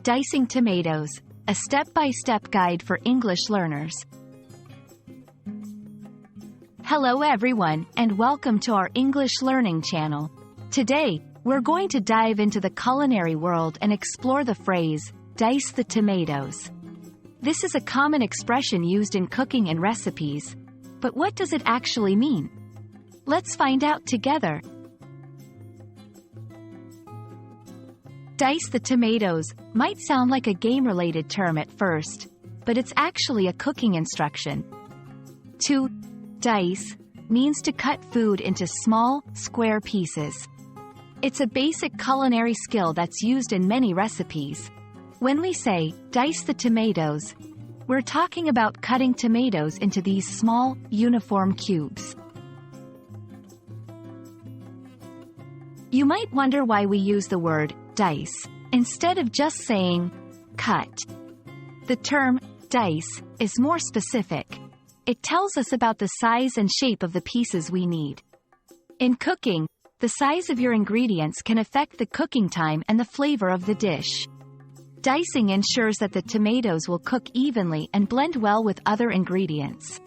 Dicing tomatoes, a step-by-step guide for English learners. Hello everyone, and welcome to our English learning channel. Today, we're going to dive into the culinary world and explore the phrase, dice the tomatoes. This is a common expression used in cooking and recipes. But what does it actually mean? Let's find out together. Dice the tomatoes might sound like a game-related term at first, but it's actually a cooking instruction. To dice means to cut food into small, square pieces. It's a basic culinary skill that's used in many recipes. When we say, dice the tomatoes, we're talking about cutting tomatoes into these small, uniform cubes. You might wonder why we use the word dice instead of just saying cut. The term dice is more specific. It tells us about the size and shape of the pieces we need. In cooking, the size of your ingredients can affect the cooking time and the flavor of the dish. Dicing ensures that the tomatoes will cook evenly and blend well with other ingredients.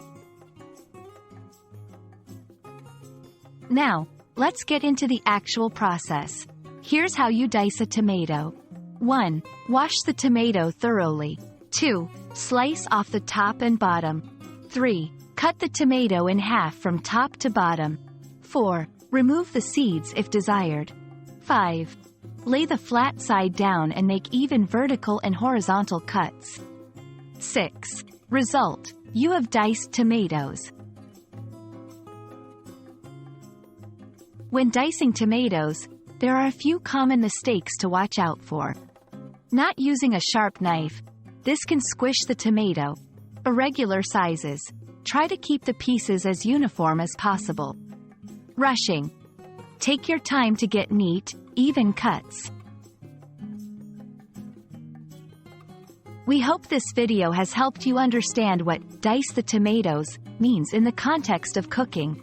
Now, let's get into the actual process. Here's how you dice a tomato. 1. Wash the tomato thoroughly. 2. Slice off the top and bottom. 3. Cut the tomato in half from top to bottom. 4. Remove the seeds if desired. 5. Lay the flat side down and make even vertical and horizontal cuts. 6. Result: you have diced tomatoes. When dicing tomatoes, there are a few common mistakes to watch out for. Not using a sharp knife. This can squish the tomato. Irregular sizes. Try to keep the pieces as uniform as possible. Rushing. Take your time to get neat, even cuts. We hope this video has helped you understand what dice the tomatoes means in the context of cooking.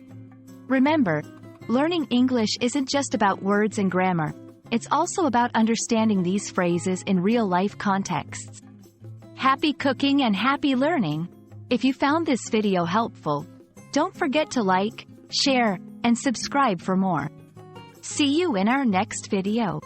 Remember, learning English isn't just about words and grammar. It's also about understanding these phrases in real-life contexts. Happy cooking and happy learning! If you found this video helpful, don't forget to like, share, and subscribe for more. See you in our next video.